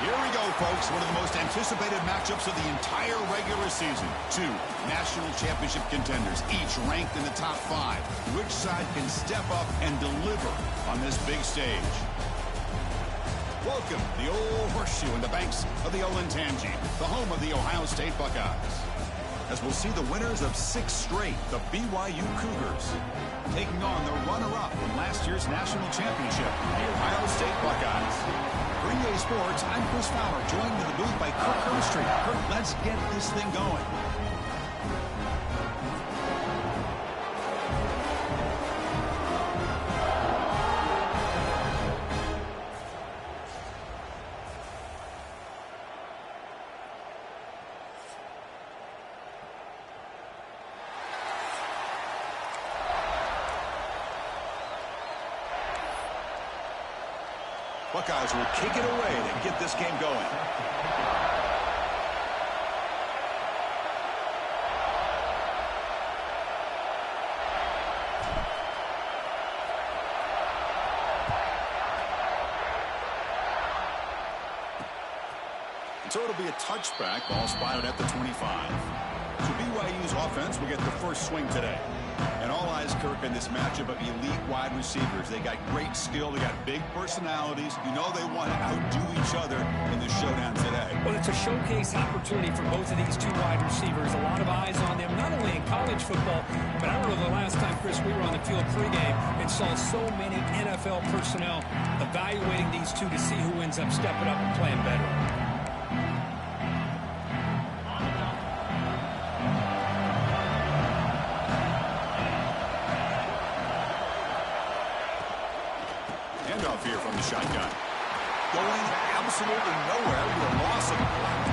Here we go, folks. One of the most anticipated matchups of the entire regular season. Two national championship contenders, each ranked in the top 5. Which side can step up and deliver on this big stage? Welcome, the old horseshoe in the banks of the Olentangy, the home of the Ohio State Buckeyes. As we'll see the winners of 6 straight, the BYU Cougars, taking on the runner-up from last year's national championship, the Ohio State Buckeyes. For EA Sports, I'm Chris Fowler, joined in the booth by Kirk Herbstreit. Kirk, let's get this thing going. Buckeyes will kick it away to get this game going. So it'll be a touchback, ball spotted at the 25. So BYU's offense will get the first swing today. And all eyes, Kirk, in this matchup of elite wide receivers. They got great skill. They got big personalities. You know they want to outdo each other in the showdown today. Well, it's a showcase opportunity for both of these 2 wide receivers. A lot of eyes on them, not only in college football, but I remember the last time, Chris, we were on the field pregame and saw so many NFL personnel evaluating these 2 to see who ends up stepping up and playing better. Here from the shotgun. Going absolutely nowhere with a loss of block.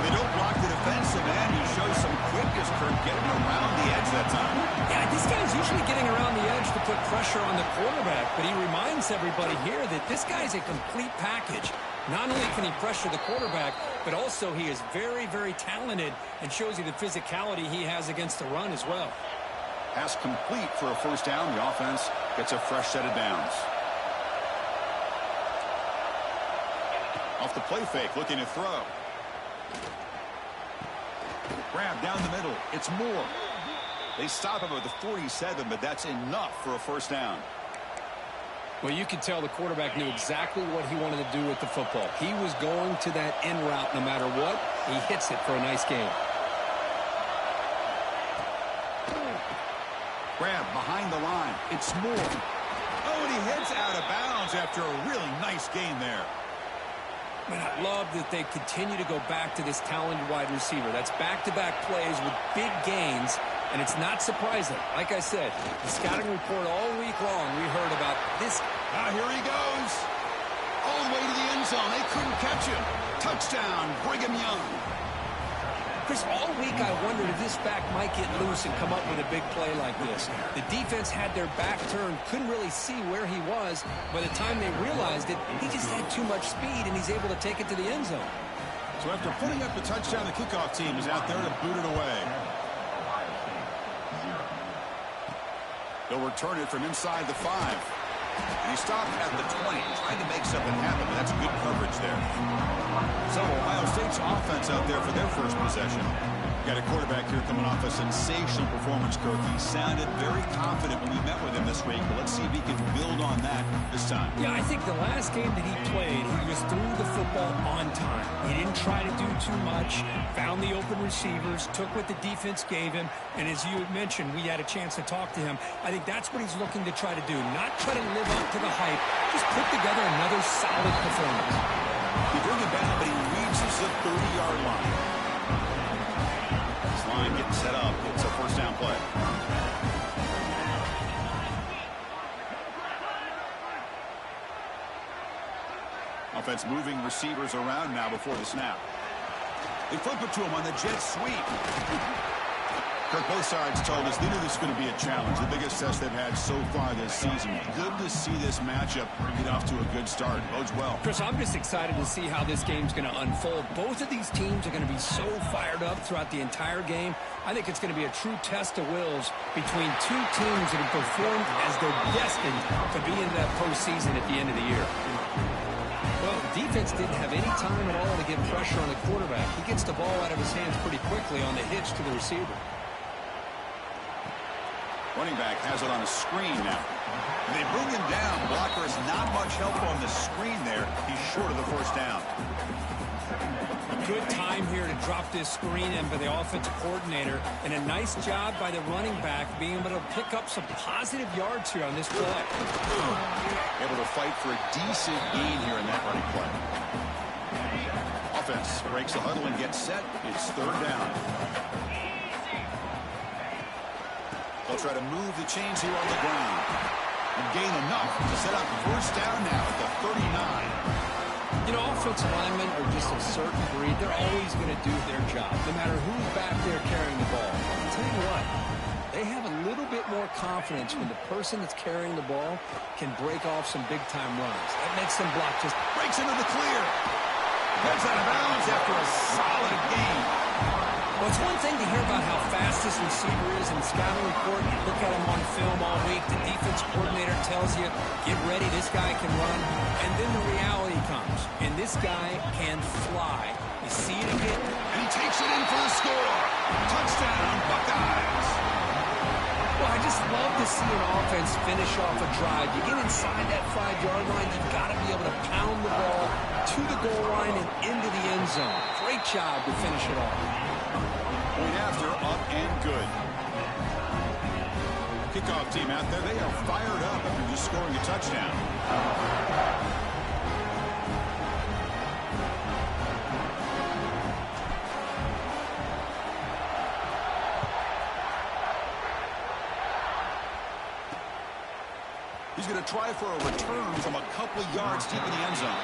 They don't block the defensive end. He shows some quickness, Kirk, getting around the edge that time. Yeah, this guy's usually getting around the edge to put pressure on the quarterback, but he reminds everybody here that this guy's a complete package. Not only can he pressure the quarterback, but also he is very, very talented and shows you the physicality he has against the run as well. Pass complete for a first down. The offense gets a fresh set of downs. Off the play fake, looking to throw. Grab down the middle. It's Moore. They stop him at the 47, but that's enough for a first down. Well, you could tell the quarterback knew exactly what he wanted to do with the football. He was going to that in route no matter what. He hits it for a nice gain. Grab behind the line. It's Moore. Oh, and he heads out of bounds after a really nice gain there. Man, I love that they continue to go back to this talented wide receiver. That's back-to-back plays with big gains, and it's not surprising. Like I said, the scouting report all week long, we heard about this. Now here he goes. All the way to the end zone. They couldn't catch him. Touchdown, Brigham Young. Chris, all week I wondered if this back might get loose and come up with a big play like this. The defense had their back turned, couldn't really see where he was. By the time they realized it, he just had too much speed, and he's able to take it to the end zone. So after putting up the touchdown, the kickoff team is out there to boot it away. They'll return it from inside the 5. And he stopped at the 20, trying to make something happen, but that's good coverage there. So Ohio State's offense out there for their first possession. Got a quarterback here coming off a sensational performance, Kirk. He sounded very confident when we met with him this week, but let's see if he can build on that this time. Yeah, I think the last game that he played, he just threw the football on time. He didn't try to do too much, found the open receivers, took what the defense gave him, and as you had mentioned, we had a chance to talk to him. I think that's what he's looking to try to do, not try to live up to the hype, just put together another solid performance. He bring it down, but he reaches the 30-yard line. This line getting set up. It's a first down play. Offense moving receivers around now before the snap. They flip it to him on the jet sweep. Kirk, both sides told us they knew this was going to be a challenge, the biggest test they've had so far this season. Good to see this matchup get off to a good start. Bodes well. Chris, I'm just excited to see how this game's going to unfold. Both of these teams are going to be so fired up throughout the entire game. I think it's going to be a true test of wills between 2 teams that have performed as they're destined to be in that postseason at the end of the year. Well, defense didn't have any time at all to get pressure on the quarterback. He gets the ball out of his hands pretty quickly on the hitch to the receiver. Running back has it on a screen now. And they bring him down. Blocker is not much help on the screen there. He's short of the first down. Good time here to drop this screen in by the offensive coordinator, and a nice job by the running back being able to pick up some positive yards here on this play. Able to fight for a decent gain here in that running play. Offense breaks the huddle and gets set. It's third down. They'll try to move the chains here on the ground and gain enough to set up first down now at the 39. You know, offensive linemen are just a certain breed. They're always going to do their job, no matter who's back there carrying the ball. I'll tell you what, they have a little bit more confidence when the person that's carrying the ball can break off some big-time runs. That makes them block just... Breaks into the clear. Gets out of bounds after a solid gain. Well, it's one thing to hear about how fast this receiver is in the scouting report. You look at him on film all week. The defense coordinator tells you, get ready, this guy can run. And then the reality comes, and this guy can fly. You see it again. And he takes it in for the score. Touchdown, Buckeyes. Well, I just love to see an offense finish off a drive. You get inside that 5-yard line, you've got to be able to pound the ball to the goal line and into the end zone. Great job to finish it off. Point after, up and good. Kickoff team out there, they are fired up after just scoring a touchdown. He's going to try for a return from a couple of yards deep in the end zone.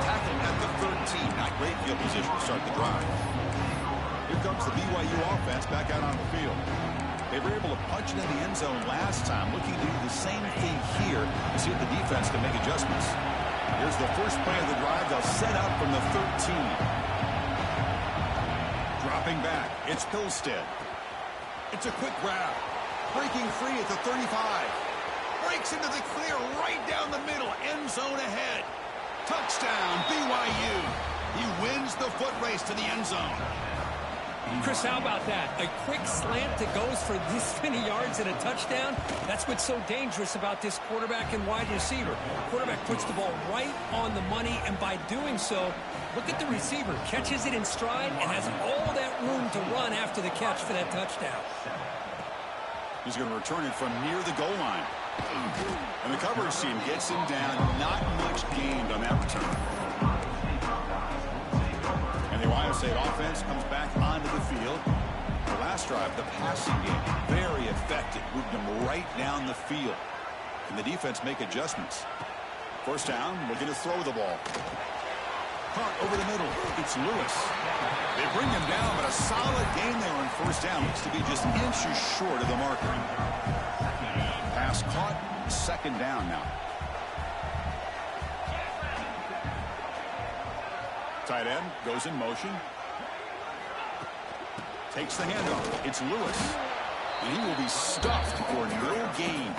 Tackled at the 13. Not great field position to start the drive. Here comes the BYU offense back out on the field. They were able to punch it in the end zone last time, looking to do the same thing here to see if the defense can make adjustments. Here's the first play of the drive. They'll set up from the 13. Dropping back, it's Hillstead. It's a quick grab. Breaking free at the 35. Breaks into the clear right down the middle. End zone ahead. Touchdown, BYU. He wins the foot race to the end zone. Chris, how about that? A quick slant that goes for this many yards and a touchdown. That's what's so dangerous about this quarterback and wide receiver. Quarterback puts the ball right on the money, and by doing so, look at the receiver. Catches it in stride and has all that room to run after the catch for that touchdown. He's going to return it from near the goal line. And the coverage team gets him down. Not much gained on that return. And the Ohio State offense comes back onto the field. The last drive, the passing game, very effective. Moved them right down the field. And the defense make adjustments. First down, looking to throw the ball. Caught over the middle. It's Lewis. They bring him down, but a solid gain there on first down. Looks to be just inches short of the marker. Pass caught. Second down now. Tight end goes in motion. Takes the handoff. It's Lewis. And he will be stuffed for no gain.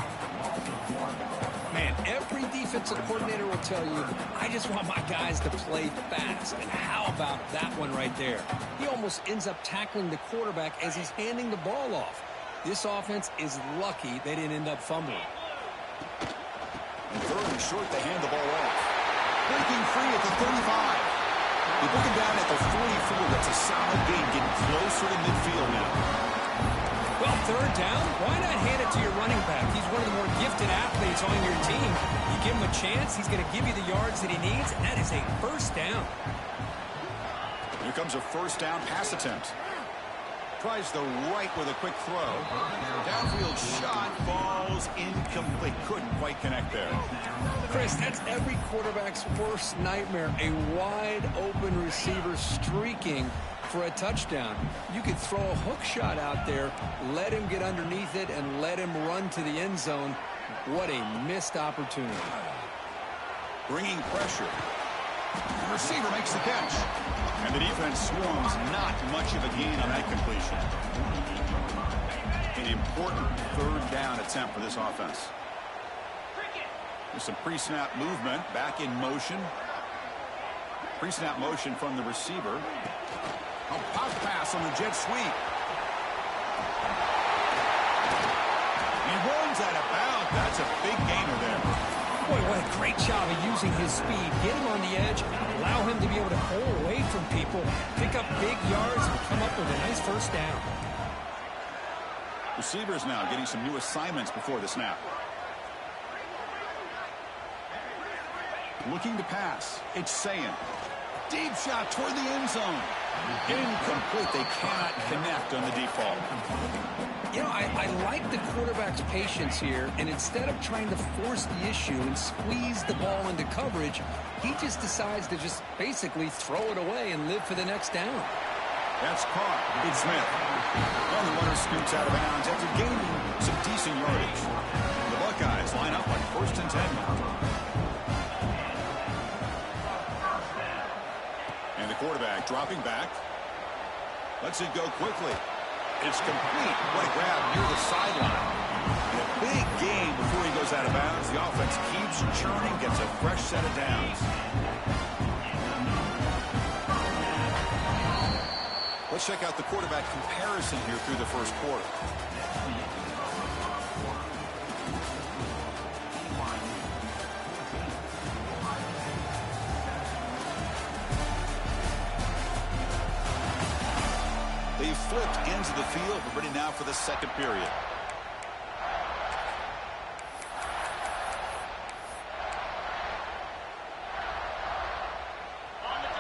Man, every defensive coordinator will tell you, I just want my guys to play fast. And how about that one right there? He almost ends up tackling the quarterback as he's handing the ball off. This offense is lucky they didn't end up fumbling. And third and short, they hand the ball off. Breaking free at the 35. They book him down at the 44. That's a solid gain, getting closer to midfield now. Well, third down, why not hand it to your running back? He's one of the more gifted athletes on your team. You give him a chance, he's going to give you the yards that he needs, and that is a first down. Here comes a first down pass attempt. Tries the right with a quick throw. Downfield shot falls incomplete. Couldn't quite connect there. Chris, that's every quarterback's worst nightmare. A wide open receiver streaking for a touchdown. You could throw a hook shot out there, let him get underneath it, and let him run to the end zone. What a missed opportunity. Bringing pressure. The receiver makes the catch. And the defense swarms. Not much of a gain on that completion. An important third down attempt for this offense. There's some pre-snap movement. Back in motion. Pre-snap motion from the receiver. A pop pass on the jet sweep. He runs out of bounds. That's a big gainer there. Boy, what a great job of using his speed. Get him on the edge, allow him to be able to pull away from people, pick up big yards, and come up with a nice first down. Receivers now getting some new assignments before the snap. Looking to pass. It's Sayin. Deep shot toward the end zone. Incomplete. They cannot connect on the deep ball. You know, I like the quarterback's patience here, and instead of trying to force the issue and squeeze the ball into coverage, he just decides to just basically throw it away and live for the next down. That's caught. It's Smith. And the runner scoots out of bounds after gaining some decent yardage. The Buckeyes line up on 1st and 10 now. And the quarterback dropping back. Lets it go quickly. It's complete. What a grab near the sideline. And a big gain before he goes out of bounds. The offense keeps churning, gets a fresh set of downs. Let's check out the quarterback comparison here through the first quarter. They've flipped ends of the field. We're ready now for the second period.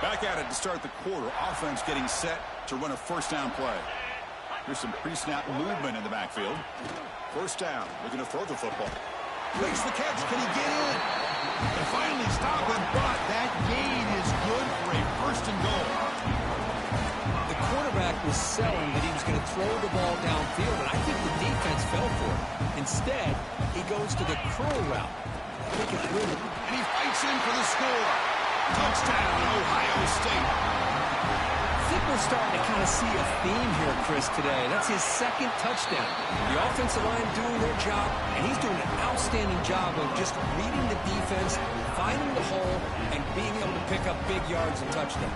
Back at it to start the quarter. Offense getting set to run a first down play. Here's some pre-snap movement in the backfield. First down. Looking to throw the football. Makes the catch. Can he get in? And finally stop him, but that gain is good for a first and goal. The quarterback was selling that he was going to throw the ball downfield, and I think the defense fell for it. Instead, he goes to the curl route. I think it's good. And he fights in for the score. Touchdown, Ohio State. I think we're starting to kind of see a theme here, Chris, today. That's his second touchdown. The offensive line doing their job, and he's doing an outstanding job of just reading the defense, finding the hole, and being able to pick up big yards and touchdowns.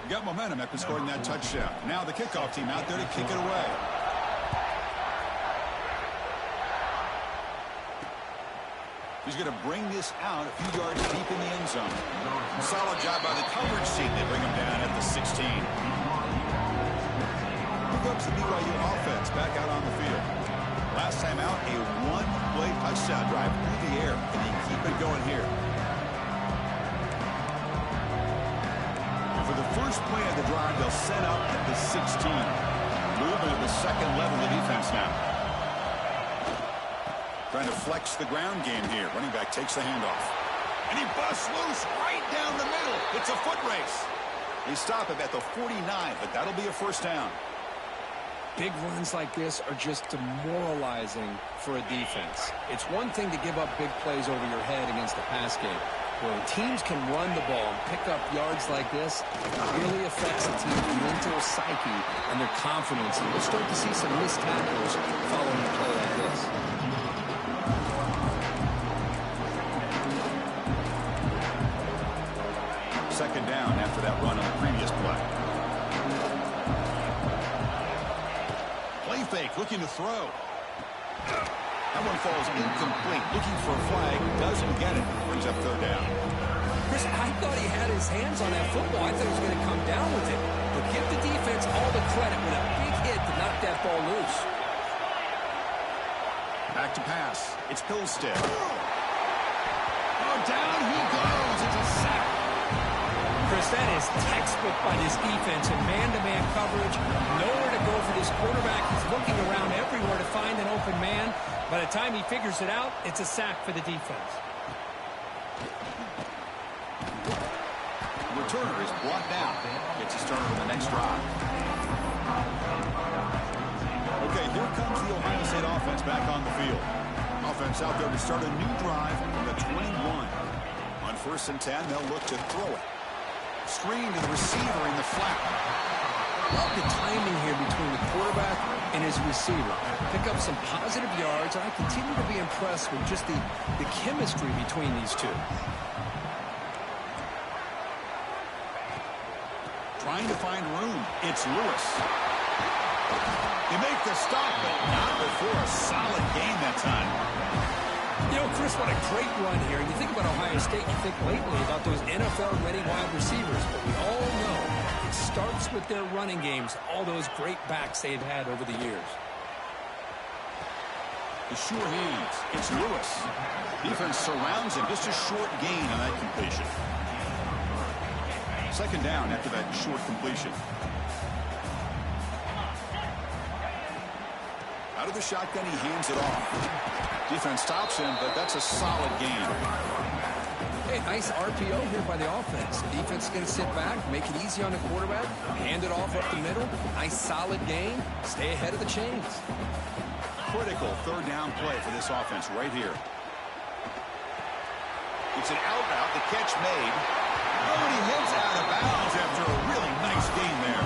Got momentum after scoring that touchdown. Now the kickoff team out there to kick it away. He's going to bring this out a few yards deep in the end zone. Solid job by the coverage team. They bring him down at the 16. Here comes the BYU offense back out on the field. Last time out, a one-play touchdown drive through the air. Can he keep it going here? For the first play of the drive, they'll set up at the 16. Movement at the second level of the defense now. Trying to flex the ground game here. Running back takes the handoff. And he busts loose right down the middle. It's a foot race. They stop him at the 49, but that'll be a first down. Big runs like this are just demoralizing for a defense. It's one thing to give up big plays over your head against the pass game. When teams can run the ball and pick up yards like this, it really affects the team's mental psyche and their confidence. And we'll start to see some missed tackles following a play like this. Second down after that run on the previous play. Play fake, looking to throw. That one falls incomplete. Looking for a flag, doesn't get it. Brings up third down. Chris, I thought he had his hands on that football. I thought he was going to come down with it. But give the defense all the credit with a big hit to knock that ball loose. Back to pass. It's Hillstead. Oh, down he goes. It's a sack. Chris, that is textbook by this defense in man-to-man coverage. Nowhere to go for this quarterback. He's looking around everywhere to find an open man. By the time he figures it out, it's a sack for the defense. The returner is brought down. Gets a starter on the next drive. Okay, here comes the Ohio State offense back on the field. Offense out there to start a new drive from the 21. On 1st and 10, they'll look to throw it. Screen to the receiver in the flat. Love the timing here between the quarterback and his receiver. Pick up some positive yards, and I continue to be impressed with just the chemistry between these two. Trying to find room. It's Lewis. They make the stop, but not before a solid gain that time. You know, Chris, what a great run here. And you think about Ohio State, you think lately about those NFL-ready wide receivers. But we all know it starts with their running games, all those great backs they've had over the years. The sure hands. It's Lewis. Defense surrounds him. Just a short gain on that completion. Second down after that short completion. Out of the shotgun, he hands it off. Defense stops him, but that's a solid gain. Hey, nice RPO here by the offense. Defense is going to sit back, make it easy on the quarterback, hand it off up the middle. Nice solid gain. Stay ahead of the chains. Critical third down play for this offense right here. It's an out route. The catch made. Oh, and he heads out of bounds after a really nice gain there.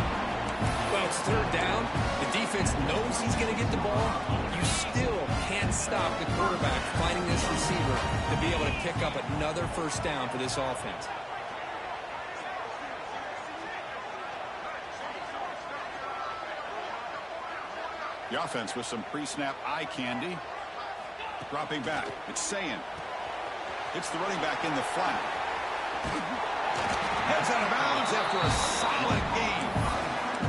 Well, it's third down. The defense knows he's going to get the ball. You still can't stop the quarterback finding this receiver to be able to pick up another first down for this offense. The offense with some pre-snap eye candy. Dropping back. It's Sayin. It's the running back in the flat. Heads out of bounds after a solid gain.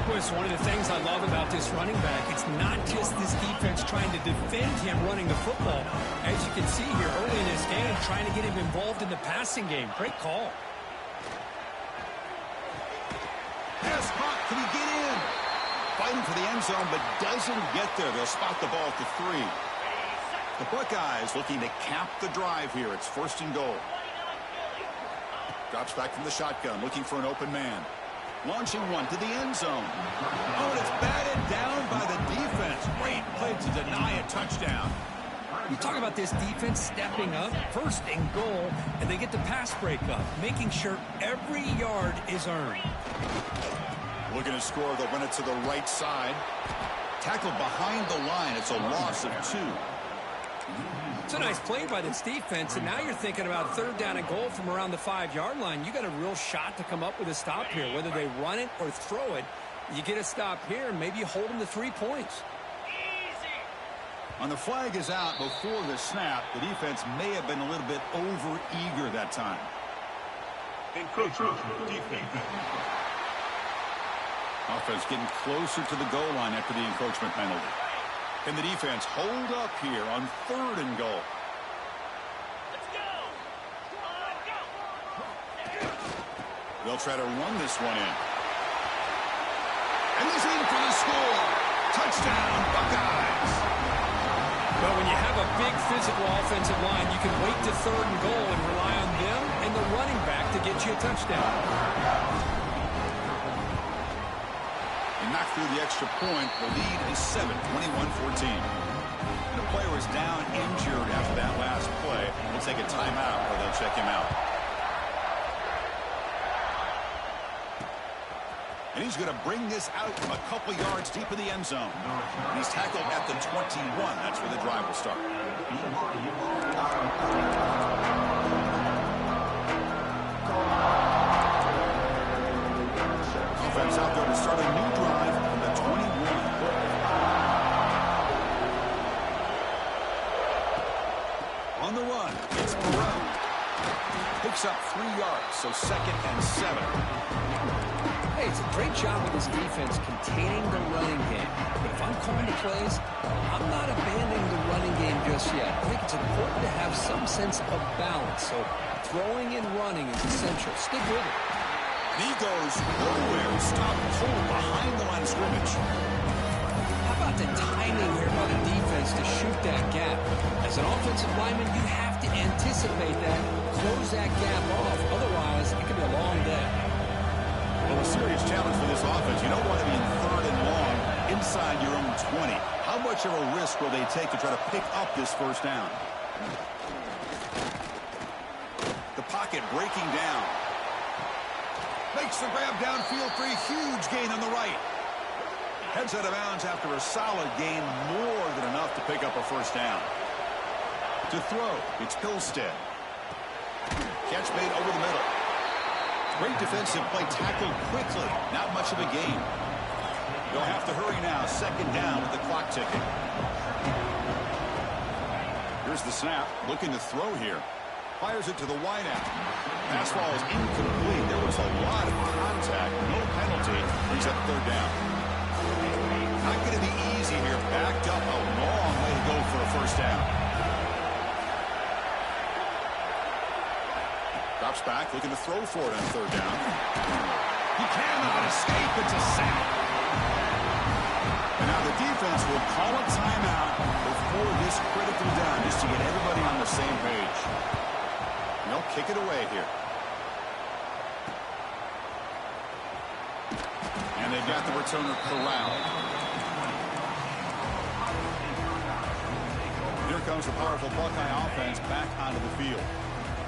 Chris, one of the things I love about this running back, it's not just this defense trying to defend him running the football. As you can see here early in this game, trying to get him involved in the passing game. Great call. Pass hot. Can he get in? Fighting for the end zone, but doesn't get there. They'll spot the ball at the 3. The Buckeyes looking to cap the drive here. It's first and goal. Drops back from the shotgun, looking for an open man. Launching one to the end zone. Oh, and it's batted down by the defense. Great play to deny a touchdown. You talk about this defense stepping up, first and goal, and they get the pass break up, making sure every yard is earned. Looking to score, they'll run it to the right side. Tackled behind the line. It's a loss of 2. It's a nice play by this defense, and now you're thinking about third down and goal from around the 5-yard line. You got a real shot to come up with a stop here. Whether they run it or throw it, you get a stop here, and maybe you hold them to 3 points. On the flag is out before the snap. The defense may have been a little bit over-eager that time. Encroachment defense. Offense getting closer to the goal line after the encroachment penalty. And the defense hold up here on third and goal. Let's go. They'll try to run this one in. And he's in for the score. Touchdown, Buckeyes. Well, when you have a big physical offensive line, you can wait to third and goal and rely on them and the running back to get you a touchdown. Knocked through the extra point. The lead is 7, 21-14. And the player is down injured after that last play. We'll take a timeout or they'll check him out. And he's going to bring this out from a couple yards deep in the end zone. And he's tackled at the 21. That's where the drive will start. Offense out there to start a new drive from the 21. On the run, it's Burrow. Picks up 3 yards, so 2nd and 7. Hey, it's a great job with this defense containing the running game. But if I'm calling the plays, I'm not abandoning the running game just yet. I think it's important to have some sense of balance. So throwing and running is essential. Stick with it. And he goes nowhere. Stop cold behind the line of scrimmage. How about the timing here by the defense to shoot that gap? As an offensive lineman, you have to anticipate that, close that gap off. Otherwise, it could be a long day. Well, a serious challenge for this offense. You don't want to be in third and long inside your own 20. How much of a risk will they take to try to pick up this first down? The pocket breaking down. Makes the grab downfield for a huge gain on the right. Heads out of bounds after a solid gain, more than enough to pick up a first down. To throw, it's Pilstead. Catch made over the middle. Great defensive play, tackled quickly. Not much of a gain. They'll have to hurry now. Second down with the clock ticking. Here's the snap. Looking to throw here. Fires it to the wideout. Pass ball is incomplete. There was a lot of contact. No penalty. Brings up third down. Not going to be easy here. Backed up a long way to go for a first down. Drops back, looking to throw for it on third down. He cannot escape. It's a sack. And now the defense will call a timeout before this critical down, just to get everybody on the same page. And they'll kick it away here. And they've got the returner corralled. Here comes the powerful Buckeye offense back onto the field.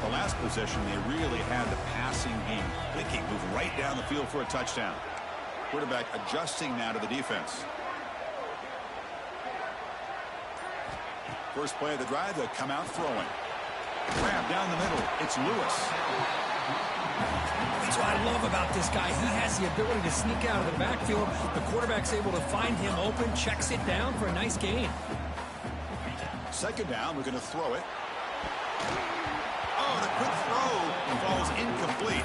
The last possession, they really had the passing game clicking, move right down the field for a touchdown. Quarterback adjusting now to the defense. First play of the drive, they'll come out throwing. Grab down the middle. It's Lewis. That's what I love about this guy. He has the ability to sneak out of the backfield. The quarterback's able to find him open, checks it down for a nice gain. Second down, we're going to throw it. Oh, the quick throw falls incomplete.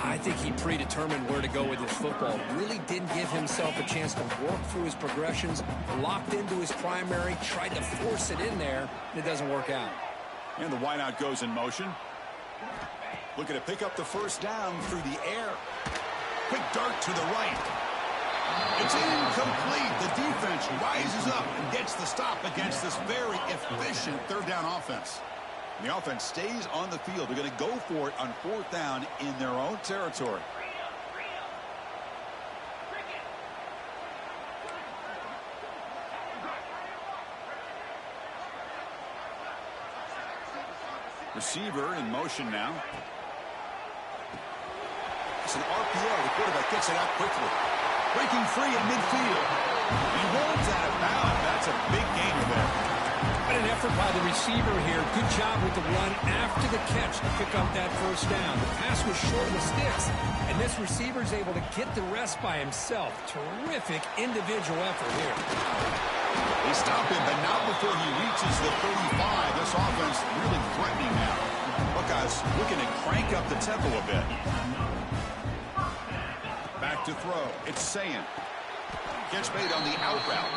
I think he predetermined where to go with his football. Really didn't give himself a chance to work through his progressions, locked into his primary, tried to force it in there, and it doesn't work out. And the wideout goes in motion. Looking to pick up the first down through the air. Quick dart to the right. It's incomplete. The defense rises up and gets the stop against this very efficient third down offense. The offense stays on the field. They're going to go for it on fourth down in their own territory. Receiver in motion now. It's an RPO. The quarterback gets it out quickly. Breaking free in midfield. He rolls out of bounds. That's a big gainer there. What an effort by the receiver here. Good job with the run after the catch to pick up that first down. The pass was short of the sticks, and this receiver's able to get the rest by himself. Terrific individual effort here. They stop him, but not before he reaches the 35. This offense really threatening now. Buckeyes looking to crank up the tempo a bit. Back to throw. It's Sayin. Catch made on the out route.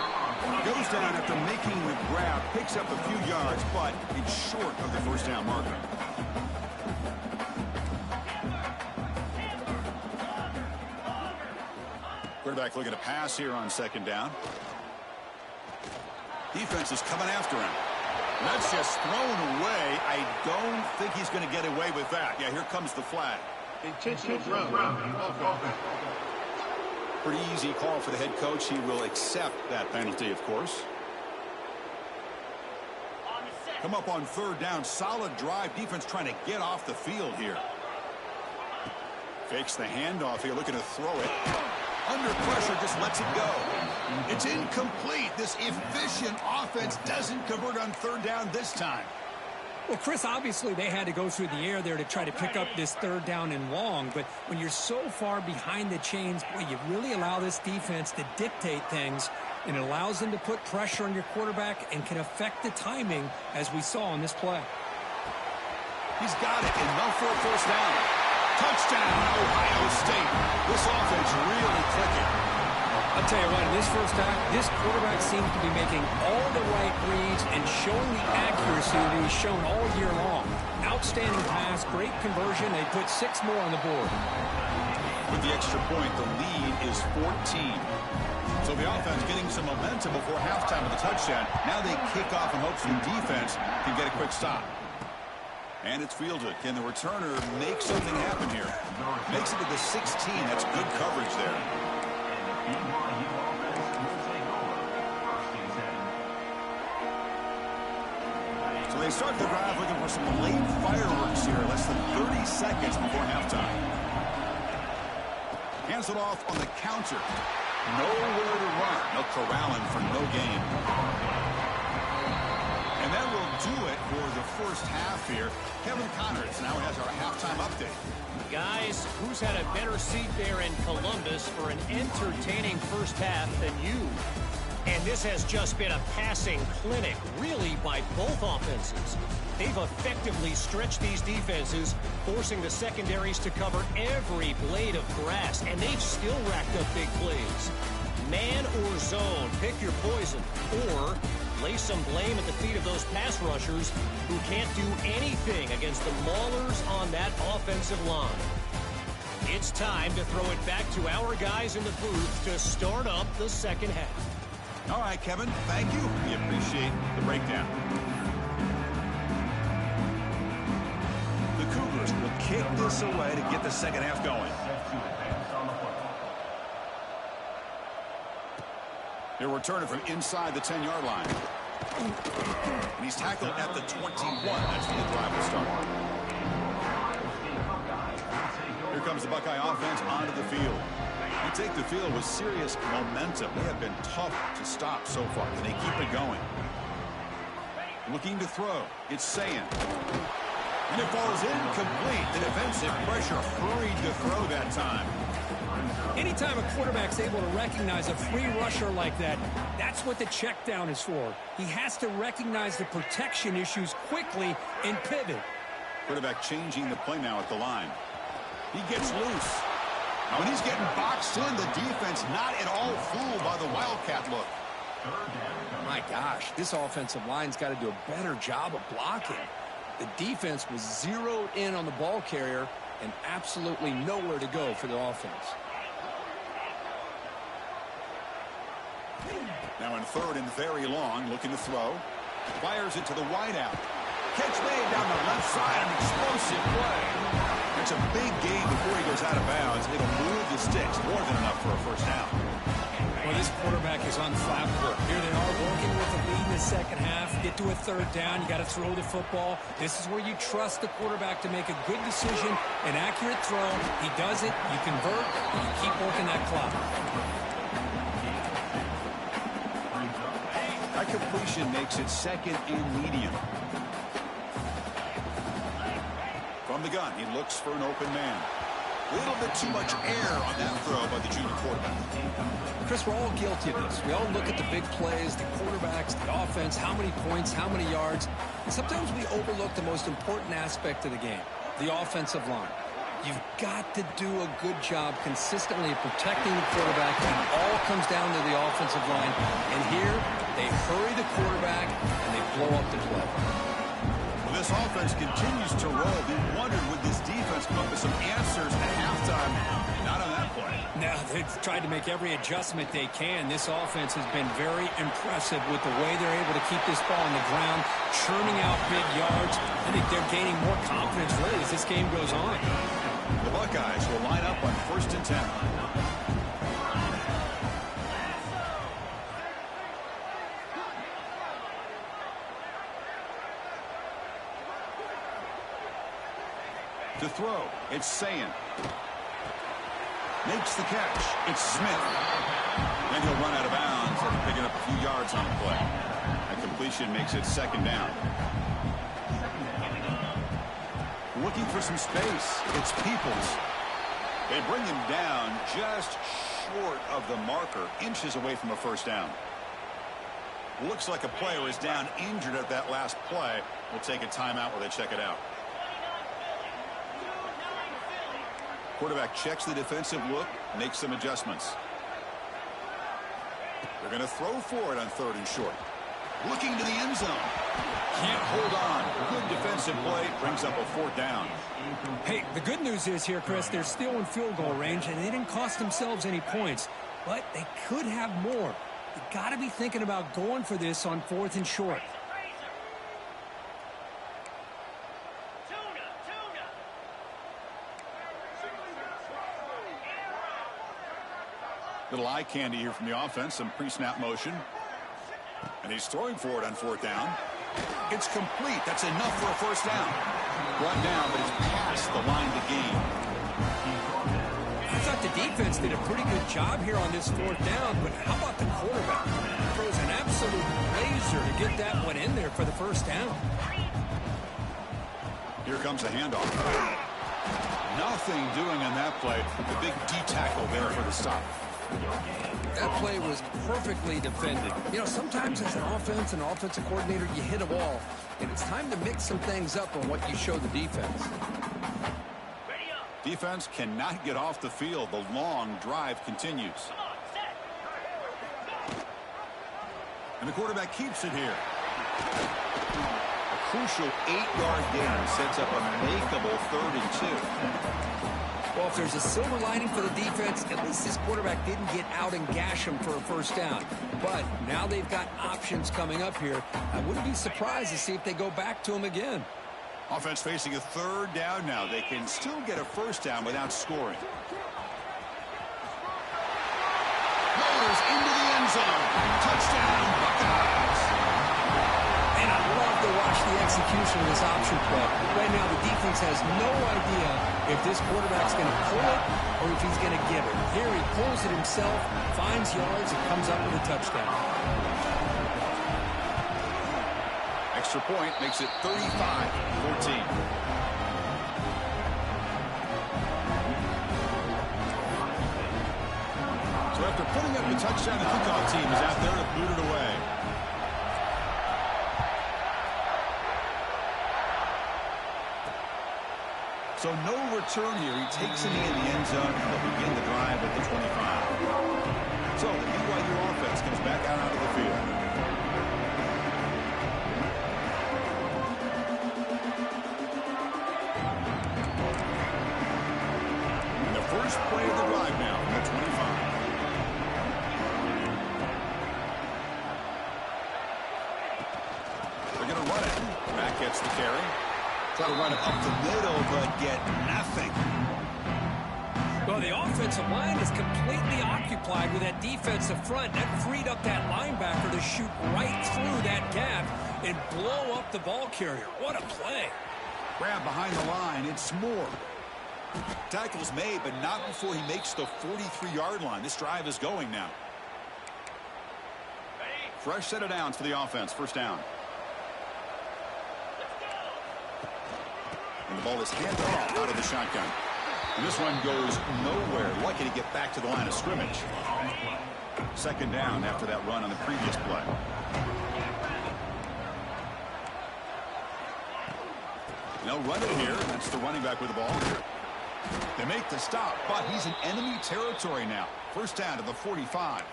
Goes down after making the grab. Picks up a few yards, but it's short of the first down marker. Quarterback looking to pass here on second down. Defense is coming after him. That's just thrown away. I don't think he's going to get away with that. Yeah, here comes the flag. Intentional run. Pretty easy call for the head coach. He will accept that penalty, of course. Come up on third down. Solid drive. Defense trying to get off the field here. Fakes the handoff here. Looking to throw it. Under pressure, just lets it go. It's incomplete. This efficient offense doesn't convert on third down this time. Well, Chris, obviously they had to go through the air there to try to pick up this third down and long, but when you're so far behind the chains, boy, you really allow this defense to dictate things, and it allows them to put pressure on your quarterback and can affect the timing, as we saw on this play. He's got it, enough for a first down. Touchdown, Ohio State. This offense really clicking. I'll tell you what, in this first half, this quarterback seems to be making all the right reads and showing the accuracy that he's shown all year long. Outstanding pass, great conversion. They put 6 more on the board. With the extra point, the lead is 14. So the offense getting some momentum before halftime with a touchdown. Now they kick off in hopes the defense can get a quick stop. And it's fielded. Can the returner make something happen here? Makes it to the 16. That's good coverage there. So they start the drive looking for some late fireworks here. Less than 30 seconds before halftime. Hands it off on the counter. Nowhere to run. They'll corral him for no gain. And that will do it for the first half here. Kevin Connors now has our halftime update. Guys, who's had a better seat there in Columbus for an entertaining first half than you? And this has just been a passing clinic, really, by both offenses. They've effectively stretched these defenses, forcing the secondaries to cover every blade of grass, and they've still racked up big plays. Man or zone, pick your poison, or lay some blame at the feet of those pass rushers who can't do anything against the maulers on that offensive line. It's time to throw it back to our guys in the booth to start up the second half. All right, Kevin, thank you. We appreciate the breakdown. The Cougars will kick this away to get the second half going. They're returning from inside the 10-yard line. And he's tackled at the 21. That's when the drive will start. Here comes the Buckeye offense onto the field. They take the field with serious momentum. They have been tough to stop so far. Can they keep it going? Looking to throw. It's Sayin. And it falls incomplete. The defensive pressure hurried to throw that time. Anytime a quarterback's able to recognize a free rusher like that, that's what the check down is for. He has to recognize the protection issues quickly and pivot. Quarterback changing the play now at the line. He gets loose. When he's getting boxed in, the defense not at all fooled by the Wildcat look. My gosh, this offensive line's got to do a better job of blocking. The defense was zeroed in on the ball carrier and absolutely nowhere to go for the offense. Now in third and very long, looking to throw. Fires it to the wideout. Catch made down the left side, an explosive play. It's a big gain before he goes out of bounds. It'll move the sticks, more than enough for a first down. Well, this quarterback is unflappable. Here they are working with the lead in the second half. Get to a third down, you got to throw the football. This is where you trust the quarterback to make a good decision, an accurate throw. He does it, you convert, and you keep working that clock. That completion makes it second and medium. From the gun, he looks for an open man. A little bit too much air on that throw by the junior quarterback. Chris, we're all guilty of this. We all look at the big plays, the quarterbacks, the offense, how many points, how many yards. Sometimes we overlook the most important aspect of the game, the offensive line. You've got to do a good job consistently protecting the quarterback, and it all comes down to the offensive line. And here, they hurry the quarterback, and they blow up the play. Well, this offense continues to roll. We wondered, would this defense come up with some answers at halftime? Not on that play. Now, they've tried to make every adjustment they can. This offense has been very impressive with the way they're able to keep this ball on the ground, churning out big yards. I think they're gaining more confidence, really, as this game goes on. The Buckeyes will line up on 1st and 10. To throw, it's Sayin. Makes the catch. It's Smith. Then he'll run out of bounds after picking up a few yards on the play. That completion makes it second down. Looking for some space. It's Peoples. They bring him down just short of the marker, inches away from a first down. Looks like a player is down injured at that last play. We'll take a timeout while they check it out. Quarterback checks the defensive look, makes some adjustments. They're going to throw for it on 3rd and short. Looking to the end zone. Can't hold on. Good defensive play. Brings up a 4th down. Hey, the good news is here, Chris, they're still in field goal range, and they didn't cost themselves any points. But they could have more. You got to be thinking about going for this on 4th and short. Little eye candy here from the offense. Some pre-snap motion. And he's throwing for it on 4th down. It's complete. That's enough for a first down. Brought down, but it's past the line to gain. I thought the defense did a pretty good job here on this fourth down, but how about the quarterback? Throws an absolute laser to get that one in there for the first down. Here comes a handoff. Nothing doing on that play. The big D tackle there for the stop. That play was perfectly defended. You know, sometimes as an offensive coordinator, you hit a wall, and it's time to mix some things up on what you show the defense. Defense cannot get off the field. The long drive continues. And the quarterback keeps it here. A crucial 8-yard gain sets up a makeable 3rd and 2. Well, if there's a silver lining for the defense, at least this quarterback didn't get out and gash him for a first down. But now they've got options coming up here. I wouldn't be surprised to see if they go back to him again. Offense facing a 3rd down now. They can still get a first down without scoring. Rolls into the end zone. Touchdown, Buckeyes. And I love to watch the execution of this option play. Right now, the defense has no idea if this quarterback's going to pull it or if he's going to give it. Here, he pulls it himself, finds yards, and comes up with a touchdown. Extra point makes it 35-14. So after putting up the touchdown, the kickoff team is out there to boot it away. So no return here. He takes it in the end zone. They'll begin the drive at the 25. So the BYU offense comes back out onto the field. And the first play of the drive now from the 25. They're going to run it. Back gets the carry. Try to run it up the middle, but get nothing. Well, the offensive line is completely occupied with that defensive front. That freed up that linebacker to shoot right through that gap and blow up the ball carrier. What a play. Grab behind the line. It's Moore. Tackle's made, but not before he makes the 43-yard line. This drive is going now. Fresh set of downs for the offense. First down. And the ball is handed off out of the shotgun. And this one goes nowhere. Lucky to get back to the line of scrimmage. Second down after that run on the previous play. They'll run it here. That's the running back with the ball. They make the stop, but he's in enemy territory now. First down to the 45.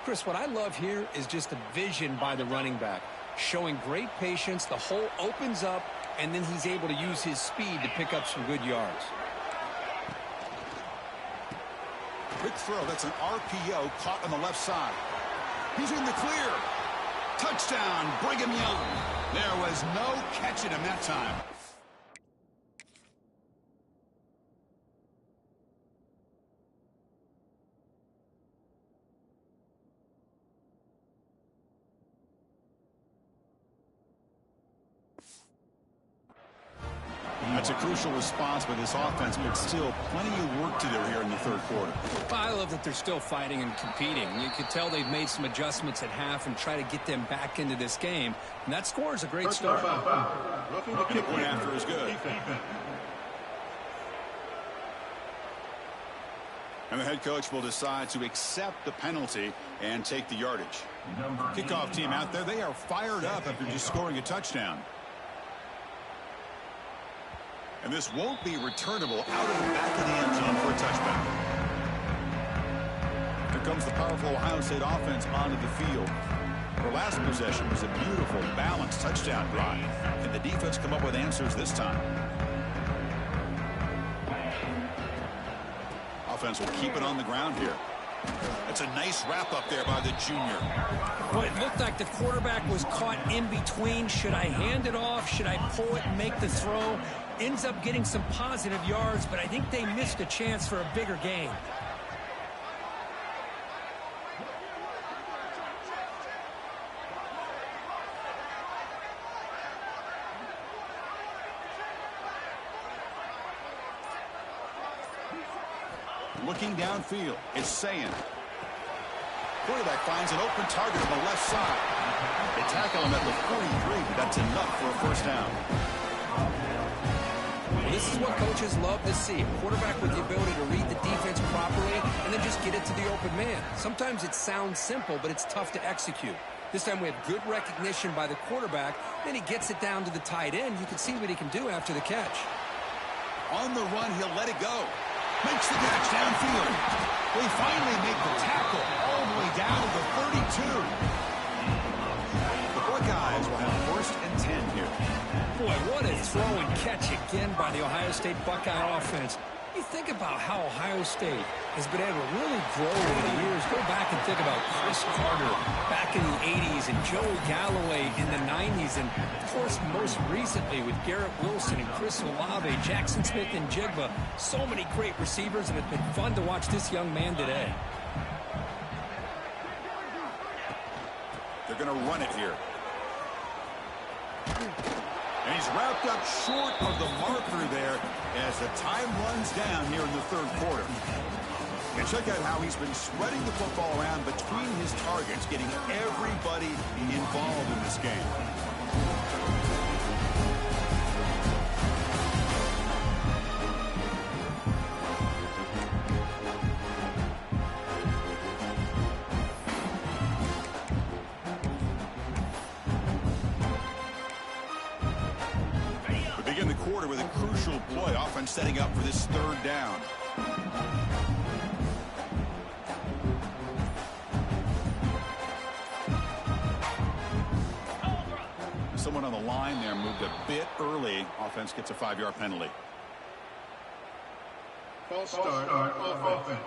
Chris, what I love here is just the vision by the running back. Showing great patience. The hole opens up, and then he's able to use his speed to pick up some good yards. Quick throw. That's an RPO caught on the left side. He's in the clear. Touchdown, Brigham Young. There was no catching him that time. That's a crucial response by this offense, but still plenty of work to do here in the third quarter. I love that they're still fighting and competing. You can tell they've made some adjustments at half and try to get them back into this game. And that score is a great start. And the point after is good. And the head coach will decide to accept the penalty and take the yardage. Kickoff team out there, they are fired up after just scoring a touchdown. And this won't be returnable out of the back of the end zone for a touchback. Here comes the powerful Ohio State offense onto the field. Their last possession was a beautiful, balanced touchdown drive. Can the defense come up with answers this time? Offense will keep it on the ground here. That's a nice wrap up there by the junior. Well, it looked like the quarterback was caught in between. Should I hand it off? Should I pull it and make the throw? Ends up getting some positive yards, but I think they missed a chance for a bigger gain. looking downfield. It's Sayin. Quarterback finds an open target on the left side. They tackle him at the 43, but that's enough for a first down. Well, this is what coaches love to see. A quarterback with the ability to read the defense properly and then just get it to the open man. Sometimes it sounds simple, but it's tough to execute. This time we have good recognition by the quarterback. Then he gets it down to the tight end. You can see what he can do after the catch. On the run, he'll let it go. Makes the catch downfield. They finally make the tackle all the way down to the 32. The Buckeyes will have first and 10 here. Boy, what a throw and catch again by the Ohio State Buckeye offense. You think about how Ohio State has been able to really grow over the years. Go back and think about Chris Carter back in the 80s and Joey Galloway in the 90s. And, of course, most recently with Garrett Wilson and Chris Olave, Jackson Smith and Jigba. So many great receivers, and it's been fun to watch this young man today. They're going to run it here. And he's wrapped up short of the marker there as the time runs down here in the third quarter. And check out how he's been spreading the football around between his targets, getting everybody involved in this game. Begin the quarter with a crucial play. Offense setting up for this third down. Someone on the line there moved a bit early. Offense gets a 5-yard penalty. False start offense.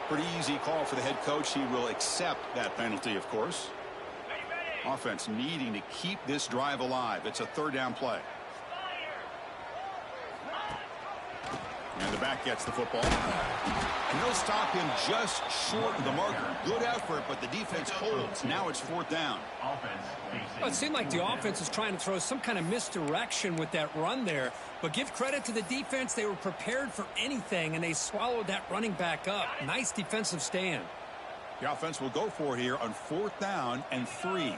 Pretty easy call for the head coach. He will accept that penalty, of course. Offense needing to keep this drive alive. It's a third down play. And the back gets the football. And they'll stop him just short of the marker. Good effort, but the defense holds. Now it's fourth down. Well, it seemed like the offense was trying to throw some kind of misdirection with that run there. But give credit to the defense. They were prepared for anything, and they swallowed that running back up. Nice defensive stand. The offense will go for it here on fourth down and 3.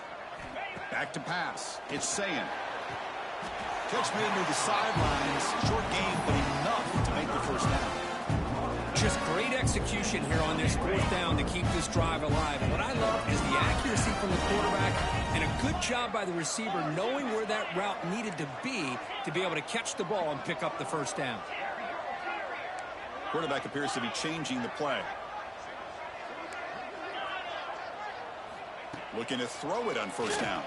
Back to pass. It's Sayin. Catch made into the sidelines. Short game, but enough to make the first down. Just great execution here on this fourth down to keep this drive alive. And what I love is the accuracy from the quarterback and a good job by the receiver knowing where that route needed to be able to catch the ball and pick up the first down. Quarterback appears to be changing the play. Looking to throw it on first down.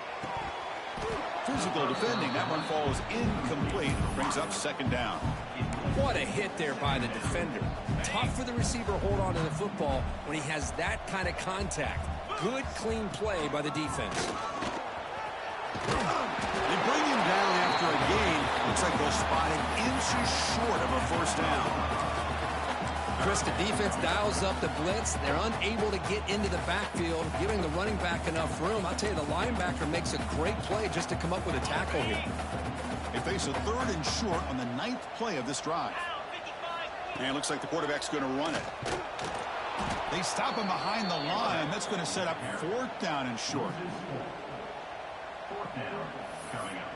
Physical defending. That one falls incomplete. Brings up second down. What a hit there by the defender. Tough for the receiver to hold on to the football when he has that kind of contact. Good, clean play by the defense. They bring him down after a gain. Looks like they'll spot him inches short of a first down. Chris, the defense dials up the blitz. They're unable to get into the backfield, giving the running back enough room. I'll tell you, the linebacker makes a great play just to come up with a tackle here. They face a third and short on the 9th play of this drive. And it looks like the quarterback's going to run it. They stop him behind the line. That's going to set up fourth down and short. Fourth down coming up.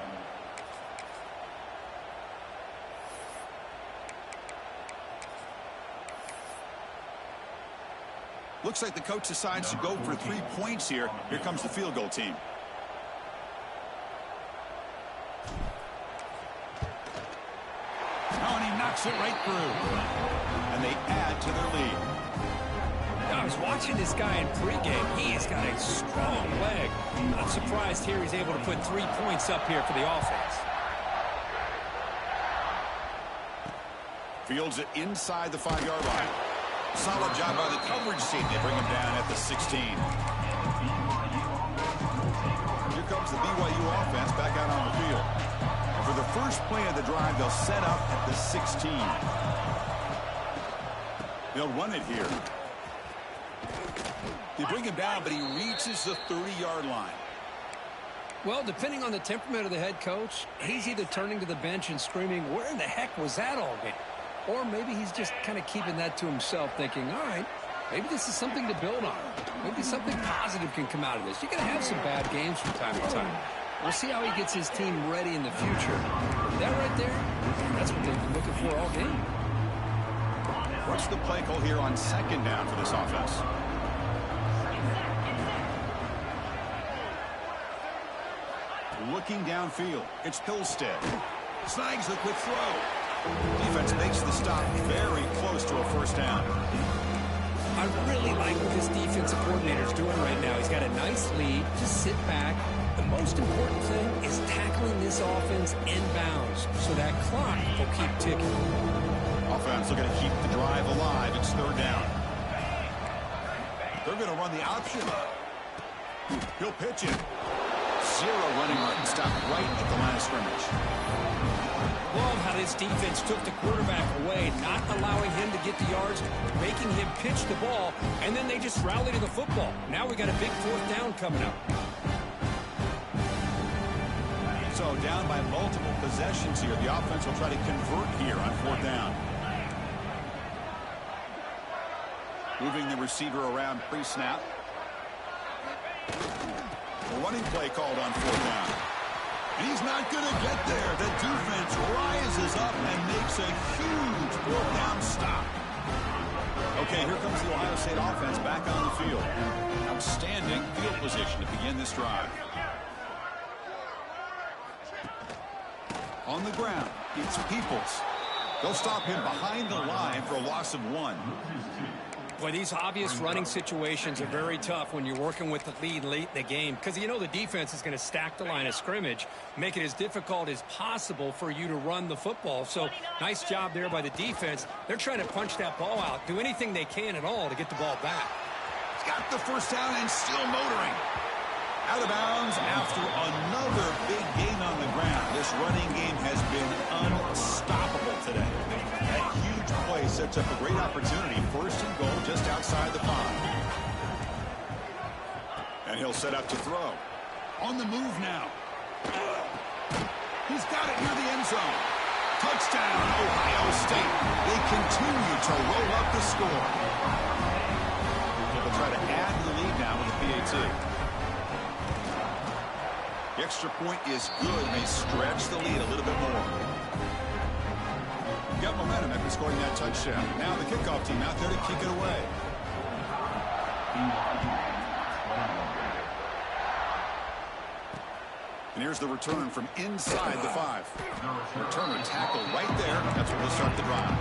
Looks like the coach decides to go for 3 points here. Here comes the field goal team. Oh, and he knocks it right through. And they add to their lead. I was watching this guy in pregame. He has got a strong leg. Not surprised here he's able to put 3 points up here for the offense. Fields it inside the 5-yard line. Solid job by the coverage team. They bring him down at the 16. Here comes the BYU offense back out on the field. And for the first play of the drive, they'll set up at the 16. They'll run it here. They bring him down, but he reaches the 30-yard line. Well, depending on the temperament of the head coach, he's either turning to the bench and screaming, where in the heck was that all game? Or maybe he's just kind of keeping that to himself, thinking, all right, maybe this is something to build on. Maybe something positive can come out of this. You're going to have some bad games from time to time. We'll see how he gets his team ready in the future. That right there, that's what they've been looking for all game. What's the play call here on second down for this offense? Looking downfield, it's Pilstead. Snags the quick throw. Defense makes the stop very close to a first down. I really like what this defensive coordinator is doing right now. He's got a nice lead. Just sit back. The most important thing is tackling this offense inbounds so that clock will keep ticking. Offense looking to keep the drive alive. It's third down. They're going to run the option. He'll pitch it. Zero running room. Stop right at the line of scrimmage. Love how this defense took the quarterback away, not allowing him to get the yards, making him pitch the ball, and then they just rally to the football. Now we got a big fourth down coming up. So down by multiple possessions here. The offense will try to convert here on fourth down. Moving the receiver around pre-snap. A running play called on fourth down. He's not going to get there. The defense rises up and makes a huge fourth down stop. Okay, here comes the Ohio State offense back on the field. Outstanding field position to begin this drive. On the ground, it's Peoples. They'll stop him behind the line for a loss of 1. Boy, these obvious running situations are very tough when you're working with the lead late in the game because you know the defense is going to stack the line of scrimmage, make it as difficult as possible for you to run the football. So nice job there by the defense. They're trying to punch that ball out, do anything they can at all to get the ball back. He's got the first down and still motoring. Out of bounds after another big gain on the ground. This running game has been unstoppable today. That huge play sets up a great opportunity. First and goal just outside the 5. And he'll set up to throw. On the move now. He's got it near the end zone. Touchdown, Ohio State. They continue to roll up the score. They'll try to add to the lead now with the PAT. The extra point is good. They stretch the lead a little bit more. Got momentum after scoring that touchdown. Now the kickoff team out there to kick it away. And here's the return from inside the 5. Returner tackle right there. That's where we'll start the drive.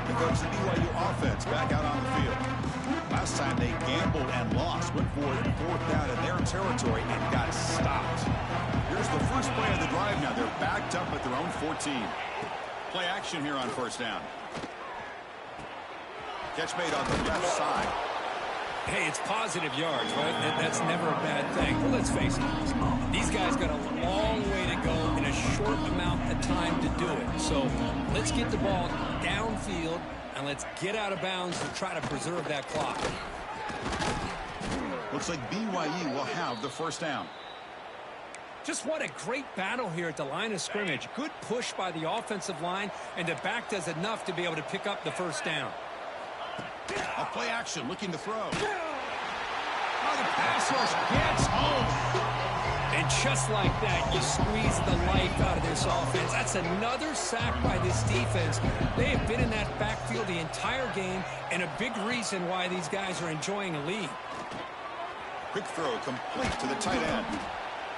Here comes the BYU offense back out on the field. Last time they gambled and lost, went for it fourth down in their territory and got stopped. Here's the first play of the drive now. They're backed up at their own 14. Play action here on first down. Catch made on the left side. Hey, it's positive yards, right? That's never a bad thing. Well, let's face it. These guys got a long way to go in a short amount of time to do it. So let's get the ball downfield and let's get out of bounds to try to preserve that clock. Looks like BYU will have the first down. Just what a great battle here at the line of scrimmage. Good push by the offensive line, and the back does enough to be able to pick up the first down. A play action, looking to throw. Oh, the pass rush gets home. And just like that, you squeeze the life out of this offense. That's another sack by this defense. They have been in that backfield the entire game, and a big reason why these guys are enjoying a lead. Quick throw complete to the tight end.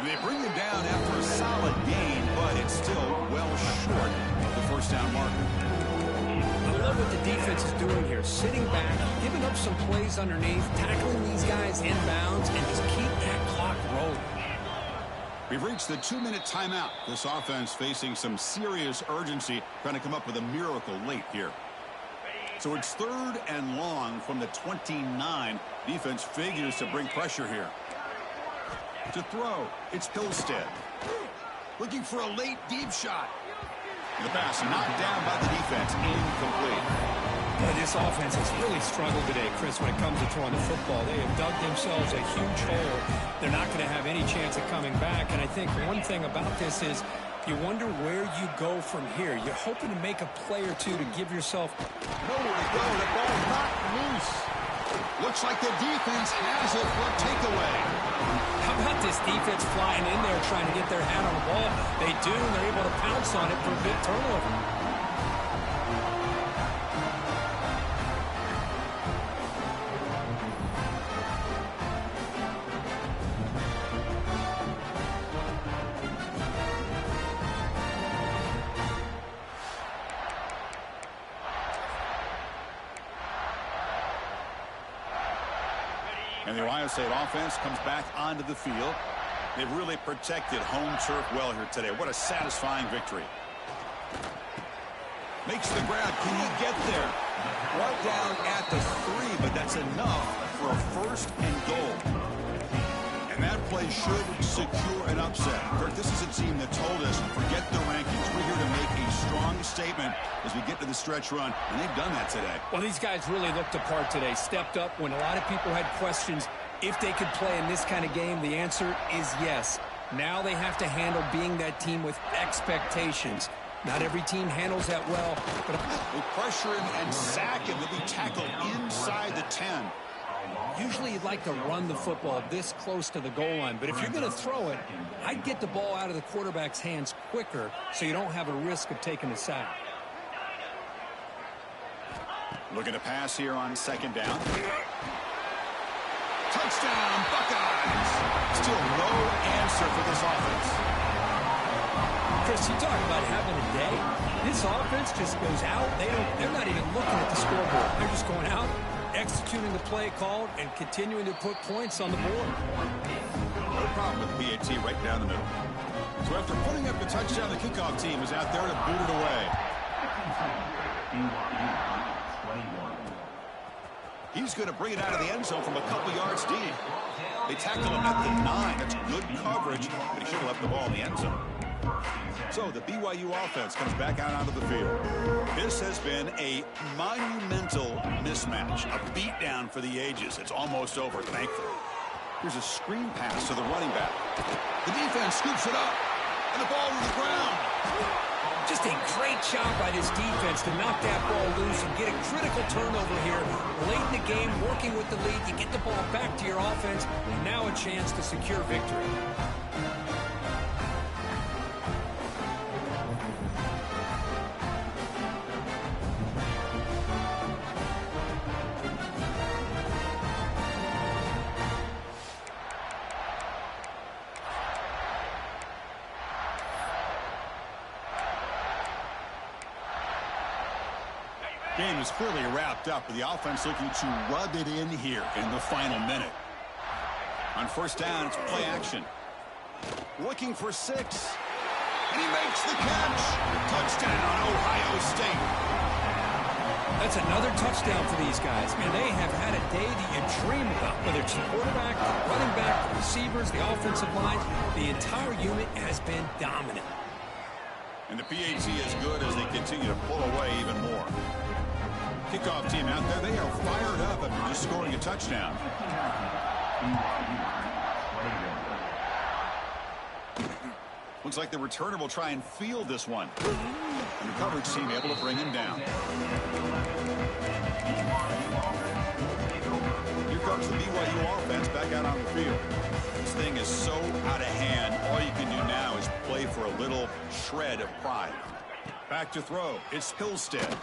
And they bring him down after a solid gain, but it's still well short of the first down marker. I love what the defense is doing here. Sitting back, giving up some plays underneath, tackling these guys inbounds, and just keep that clock rolling. We've reached the 2-minute timeout. This offense facing some serious urgency, trying to come up with a miracle late here. So it's 3rd and long from the 29. Defense figures to bring pressure here. To throw, it's Pilstead. Looking for a late deep shot. The pass knocked down by the defense, incomplete. This offense has really struggled today, Chris, when it comes to throwing the football. They have dug themselves a huge hole. They're not going to have any chance of coming back. And I think one thing about this is you wonder where you go from here. You're hoping to make a play or two to give yourself nowhere to go. The ball's not loose. Looks like the defense has it for a takeaway. How about this defense flying in there trying to get their hand on the ball? They do, and they're able to pounce on it for a big turnover. And the Ohio State offense comes back onto the field. They've really protected home turf well here today. What a satisfying victory. Makes the grab. Can he get there? Brought down at the 3, but that's enough for a first and goal. And that play should secure an upset. Kirk, this is a team that told us, forget the rankings. We're here to make a strong statement as we get to the stretch run, and they've done that today. Well, these guys really looked apart today, stepped up when a lot of people had questions if they could play in this kind of game. The answer is yes. Now they have to handle being that team with expectations. Not every team handles that well. But they pressure him and sack him. They'll be tackled inside the 10. Usually you'd like to run the football this close to the goal line, but if you're going to throw it, I'd get the ball out of the quarterback's hands quicker so you don't have a risk of taking a sack. Looking to pass here on second down. Touchdown, Buckeyes! Still no answer for this offense. Chris, you talk about having a day. This offense just goes out. They're not even looking at the scoreboard. They're just going out, executing the play called, and continuing to put points on the board. No problem with PAT right down the middle. So after putting up the touchdown, the kickoff team is out there to boot it away. He's going to bring it out of the end zone from a couple yards deep. They tackle him at the 9. That's good coverage, but he should have left the ball in the end zone. So the BYU offense comes back out onto the field. This has been a monumental mismatch, a beatdown for the ages. It's almost over, thankfully. Here's a screen pass to the running back. The defense scoops it up, and the ball to the ground. Just a great job by this defense to knock that ball loose and get a critical turnover here. Late in the game, working with the lead, you get the ball back to your offense, and now a chance to secure victory. Game is clearly wrapped up, with the offense looking to rub it in here in the final minute. On first down, it's play action. Looking for 6. And he makes the catch. Touchdown, Ohio State. That's another touchdown for these guys. Man, they have had a day that you dream about. Whether it's the quarterback, the running back, the receivers, the offensive line, the entire unit has been dominant. And the PAT is good as they continue to pull away even more. Kickoff team out there, they are fired up after just scoring a touchdown. Looks like the returner will try and field this one. And the coverage team able to bring him down. Here comes the BYU offense back out on the field. This thing is so out of hand, all you can do now is play for a little shred of pride. Back to throw. It's Hillstead.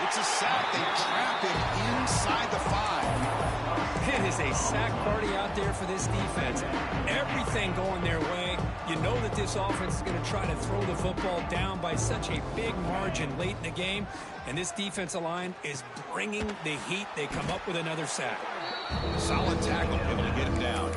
It's a sack. They trap him inside the 5. It is a sack party out there for this defense. Everything going their way. You know that this offense is going to try to throw the football down by such a big margin late in the game. And this defensive line is bringing the heat. They come up with another sack. Solid tackle, able to get him down.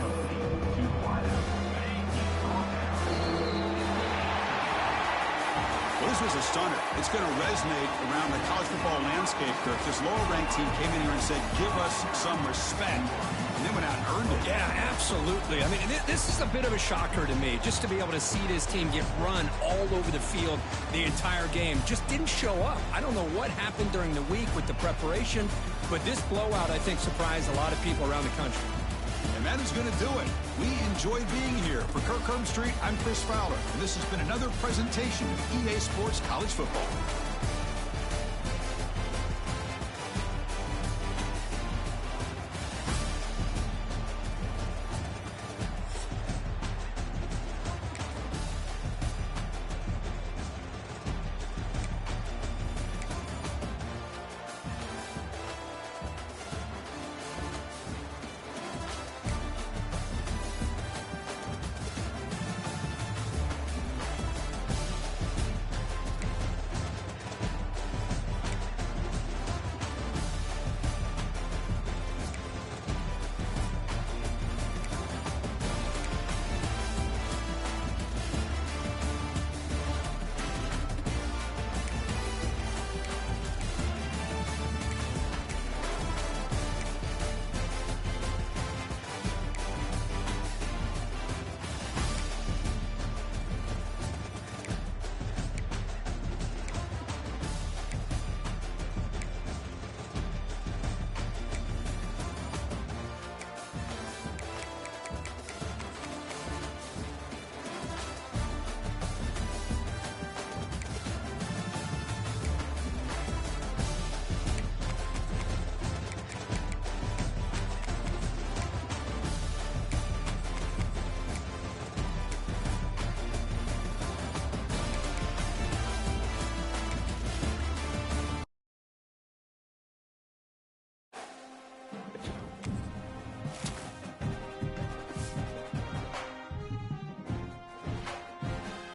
Well, this was a stunner. It's going to resonate around the college football landscape, Kirk. This lower-ranked team came in here and said, give us some respect. And they went out and earned it. Yeah, absolutely. I mean, this is a bit of a shocker to me, just to be able to see this team get run all over the field the entire game. Just didn't show up. I don't know what happened during the week with the preparation, but this blowout, I think, surprised a lot of people around the country. And that is going to do it. We enjoy being here. For Kirk Street, I'm Chris Fowler, and this has been another presentation of EA Sports College Football.